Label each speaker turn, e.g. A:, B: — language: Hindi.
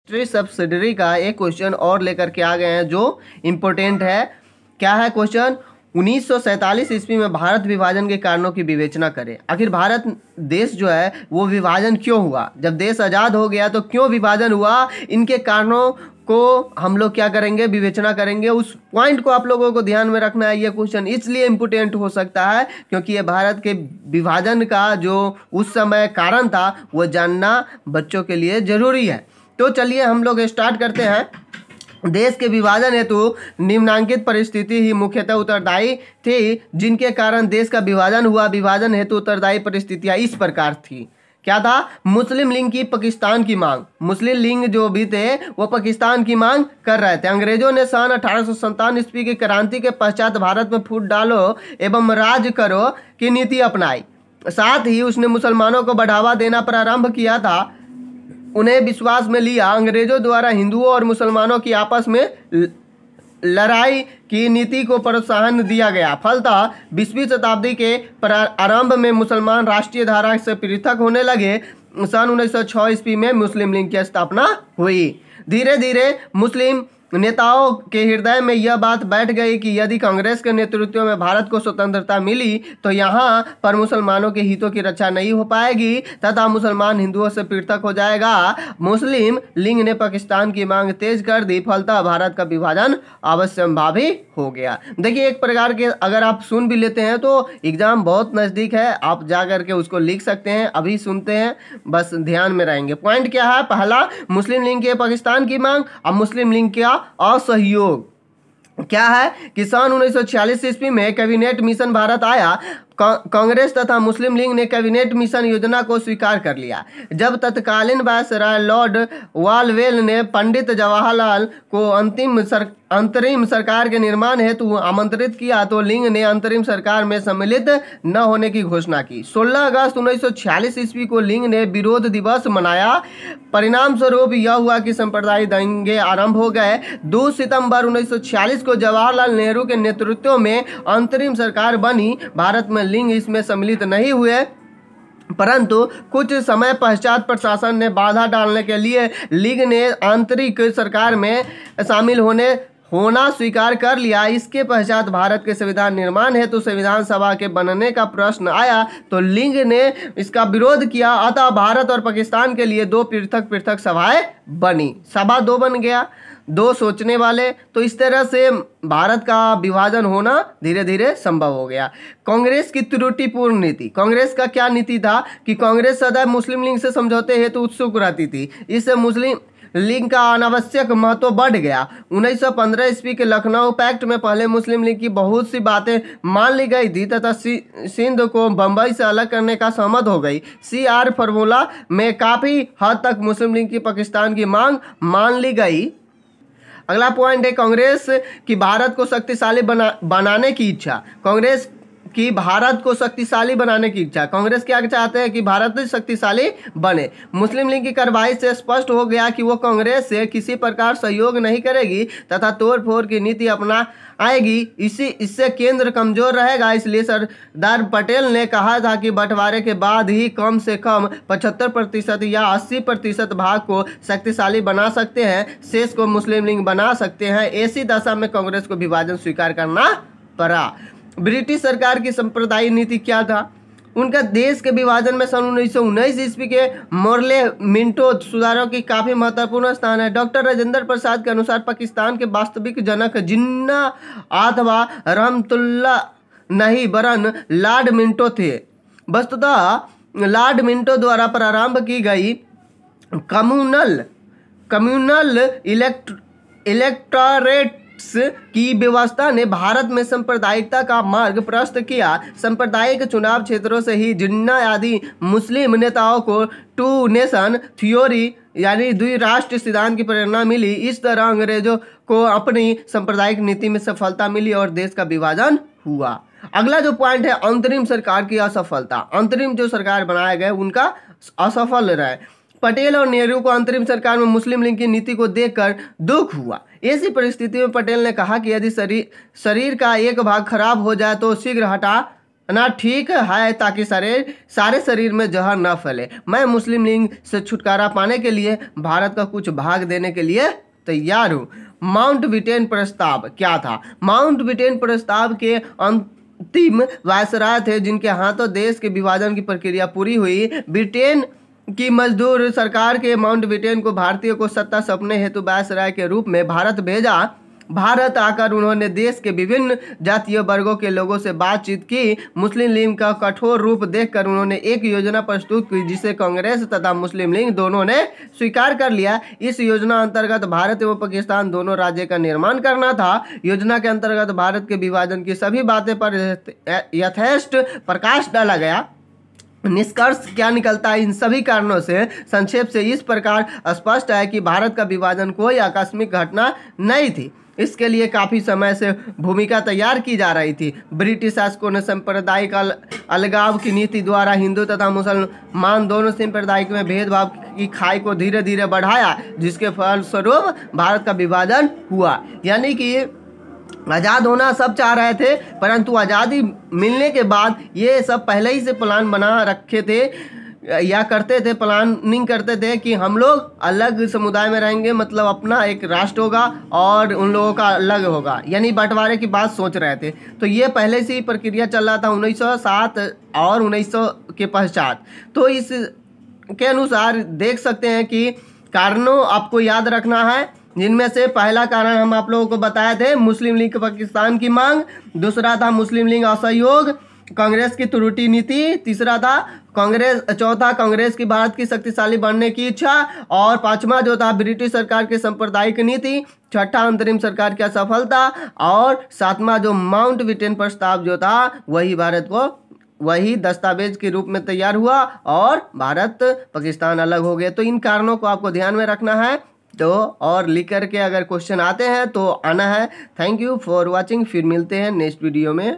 A: हिस्ट्री सब्सिडरी का एक क्वेश्चन और लेकर के आ गए हैं जो इम्पोर्टेंट है। क्या है क्वेश्चन? 1947 ईस्वी में भारत विभाजन के कारणों की विवेचना करें। आखिर भारत देश जो है वो विभाजन क्यों हुआ? जब देश आज़ाद हो गया तो क्यों विभाजन हुआ? इनके कारणों को हम लोग क्या करेंगे? विवेचना करेंगे। उस पॉइंट को आप लोगों को ध्यान में रखना है। ये क्वेश्चन इसलिए इम्पोर्टेंट हो सकता है क्योंकि ये भारत के विभाजन का जो उस समय कारण था वो जानना बच्चों के लिए जरूरी है। तो चलिए हम लोग स्टार्ट करते हैं। देश के विभाजन हेतु निम्नांकित परिस्थिति ही मुख्यतः उत्तरदायी थी जिनके कारण देश का विभाजन हुआ। विभाजन हेतु उत्तरदायी परिस्थितियां इस प्रकार थी। क्या था? मुस्लिम लीग की पाकिस्तान की मांग। मुस्लिम लीग जो भी थे वो पाकिस्तान की मांग कर रहे थे। अंग्रेजों ने सन 1857 ईस्वी की क्रांति के पश्चात भारत में फूट डालो एवं राज करो की नीति अपनाई। साथ ही उसने मुसलमानों को बढ़ावा देना प्रारंभ किया था। उन्हें विश्वास में लिया। अंग्रेजों द्वारा हिंदुओं और मुसलमानों की आपस में लड़ाई की नीति को प्रोत्साहन दिया गया। फलतः 20वीं शताब्दी के आरंभ में मुसलमान राष्ट्रीय धारा से पृथक होने लगे। सन 1906 ईस्वी में मुस्लिम लीग की स्थापना हुई। धीरे धीरे मुस्लिम नेताओं के हृदय में यह बात बैठ गई कि यदि कांग्रेस के नेतृत्व में भारत को स्वतंत्रता मिली तो यहाँ पर मुसलमानों के हितों की रक्षा नहीं हो पाएगी तथा मुसलमान हिंदुओं से पृथक हो जाएगा। मुस्लिम लीग ने पाकिस्तान की मांग तेज कर दी। फलतः भारत का विभाजन अवश्यंभावी हो गया। देखिए एक प्रकार के अगर आप सुन भी लेते हैं तो एग्जाम बहुत नज़दीक है, आप जा करके उसको लिख सकते हैं। अभी सुनते हैं, बस ध्यान में रहेंगे। पॉइंट क्या है? पहला, मुस्लिम लीग के पाकिस्तान की मांग। अब मुस्लिम लीग का असहयोग क्या है कि सन 1946 ईस्वी में कैबिनेट मिशन भारत आया। कांग्रेस तथा मुस्लिम लीग ने कैबिनेट मिशन योजना को स्वीकार कर लिया। जब तत्कालीन वायसराय लॉर्ड वालवेल ने पंडित जवाहरलाल को अंतरिम सरकार के निर्माण हेतु आमंत्रित किया तो लीग ने अंतरिम सरकार में सम्मिलित न होने की घोषणा की। 16 अगस्त 1946 ईस्वी को लीग ने विरोध दिवस मनाया। परिणाम स्वरूप यह हुआ कि सांप्रदायिक दंगे आरंभ हो गए। 2 सितंबर 1946 को जवाहरलाल नेहरू के नेतृत्व में अंतरिम सरकार बनी। भारत में लीग इसमें सम्मिलित नहीं हुए, परंतु कुछ समय पश्चात प्रशासन ने बाधा डालने के लिए लीग ने आंतरिक सरकार में शामिल होना स्वीकार कर लिया। इसके पश्चात भारत के संविधान निर्माण हेतु संविधान सभा के बनने का प्रश्न आया तो लीग ने इसका विरोध किया। अतः भारत और पाकिस्तान के लिए 2 पृथक पृथक सभाएं बनी। सभा 2 बन गया, 2 सोचने वाले। तो इस तरह से भारत का विभाजन होना धीरे धीरे संभव हो गया। कांग्रेस की त्रुटिपूर्ण नीति। कांग्रेस का क्या नीति था कि कांग्रेस सदैव मुस्लिम लीग से समझौते हेतु उत्सुक रहती थी। इससे मुस्लिम लीग का अनावश्यक महत्व बढ़ गया। 1915 ईस्वी के लखनऊ पैक्ट में पहले मुस्लिम लीग की बहुत सी बातें मान ली गई थी तथा सिंध को बंबई से अलग करने का सहमत हो गई। CR फॉर्मूला में काफ़ी हद तक मुस्लिम लीग की पाकिस्तान की मांग मान ली गई। अगला पॉइंट है कांग्रेस की भारत को शक्तिशाली बनाने की इच्छा। कांग्रेस की भारत को शक्तिशाली बनाने की इच्छा। कांग्रेस क्या चाहते हैं कि भारत शक्तिशाली बने। मुस्लिम लीग की कार्रवाई से स्पष्ट हो गया कि वो कांग्रेस से किसी प्रकार सहयोग नहीं करेगी तथा तोड़ फोड़ की नीति अपना आएगी। इससे केंद्र कमजोर रहेगा। इसलिए सरदार पटेल ने कहा था कि बंटवारे के बाद ही कम से कम 75% या 80% भाग को शक्तिशाली बना सकते हैं, शेष को मुस्लिम लीग बना सकते हैं। ऐसी दशा में कांग्रेस को विभाजन स्वीकार करना पड़ा। ब्रिटिश सरकार की सांप्रदायिक नीति क्या था? उनका देश के विभाजन में सन 1919 ईस्वी के मोरले मिंटो सुधारों की काफ़ी महत्वपूर्ण स्थान है। डॉक्टर राजेंद्र प्रसाद के अनुसार पाकिस्तान के वास्तविक जनक जिन्ना अथवा रहमतुल्ला नहीं वरन लॉर्ड मिंटो थे। वस्तुतः लॉर्ड मिंटो द्वारा प्रारंभ की गई कम्युनल इलेक्टोरेट की व्यवस्था ने भारत में सांप्रदायिकता का मार्ग प्रशस्त किया। सांप्रदायिक चुनाव क्षेत्रों से ही जिन्ना आदि मुस्लिम नेताओं को 2 नेशन थ्योरी यानी 2 राष्ट्र सिद्धांत की प्रेरणा मिली। इस तरह अंग्रेजों को अपनी सांप्रदायिक नीति में सफलता मिली और देश का विभाजन हुआ। अगला जो पॉइंट है अंतरिम सरकार की असफलता। अंतरिम जो सरकार बनाए गए उनका असफल रहे। पटेल और नेहरू को अंतरिम सरकार में मुस्लिम लीग की नीति को देखकर दुख हुआ। ऐसी परिस्थिति में पटेल ने कहा कि यदि शरीर का एक भाग खराब हो जाए तो शीघ्र हटा ना ठीक है ताकि सारे शरीर में जहर न फैले। मैं मुस्लिम लीग से छुटकारा पाने के लिए भारत का कुछ भाग देने के लिए तैयार हूँ। माउंटबेटन प्रस्ताव क्या था? माउंटबेटन प्रस्ताव के अंतिम वायसराय थे जिनके हाथों देश के विभाजन की प्रक्रिया पूरी हुई। ब्रिटेन की मजदूर सरकार के माउंटबेटन को भारतीयों को सत्ता सौंपने हेतु वायसराय के रूप में भारत भेजा। भारत आकर उन्होंने देश के विभिन्न जातीय वर्गों के लोगों से बातचीत की। मुस्लिम लीग का कठोर रूप देखकर उन्होंने एक योजना प्रस्तुत की जिसे कांग्रेस तथा मुस्लिम लीग दोनों ने स्वीकार कर लिया। इस योजना अंतर्गत भारत एवं पाकिस्तान दोनों राज्य का निर्माण करना था। योजना के अंतर्गत भारत के विभाजन की सभी बातें पर यथेष्ट प्रकाश डाला गया। निष्कर्ष क्या निकलता है इन सभी कारणों से? संक्षेप से इस प्रकार स्पष्ट है कि भारत का विभाजन कोई आकस्मिक घटना नहीं थी। इसके लिए काफ़ी समय से भूमिका तैयार की जा रही थी। ब्रिटिश शासकों ने सांप्रदायिक अलगाव की नीति द्वारा हिंदू तथा मुसलमान दोनों सांप्रदायिक में भेदभाव की खाई को धीरे धीरे बढ़ाया, जिसके फलस्वरूप भारत का विभाजन हुआ। यानी कि आज़ाद होना सब चाह रहे थे, परंतु आज़ादी मिलने के बाद ये सब पहले ही से प्लान बना रखे थे या करते थे, प्लानिंग करते थे कि हम लोग अलग समुदाय में रहेंगे, मतलब अपना एक राष्ट्र होगा और उन लोगों का अलग होगा, यानी बंटवारे की बात सोच रहे थे। तो ये पहले से ही प्रक्रिया चल रहा था 1907 और 1900 के पश्चात। तो इस के अनुसार देख सकते हैं कि कारणों आपको याद रखना है, जिनमें से पहला कारण हम आप लोगों को बताए थे मुस्लिम लीग पाकिस्तान की मांग, दूसरा था मुस्लिम लीग असहयोग, कांग्रेस की त्रुटि नीति, तीसरा था चौथा कांग्रेस की भारत की शक्तिशाली बनने की इच्छा, और पांचवा जो था ब्रिटिश सरकार की सांप्रदायिक नीति, छठा अंतरिम सरकार की असफलता, और सातवां जो माउंटबेटन प्रस्ताव जो था वही भारत को वही दस्तावेज के रूप में तैयार हुआ और भारत पाकिस्तान अलग हो गए। तो इन कारणों को आपको ध्यान में रखना है। तो और लिख करके अगर क्वेश्चन आते हैं तो आना है। Thank you for watching. फिर मिलते हैं नेक्स्ट वीडियो में।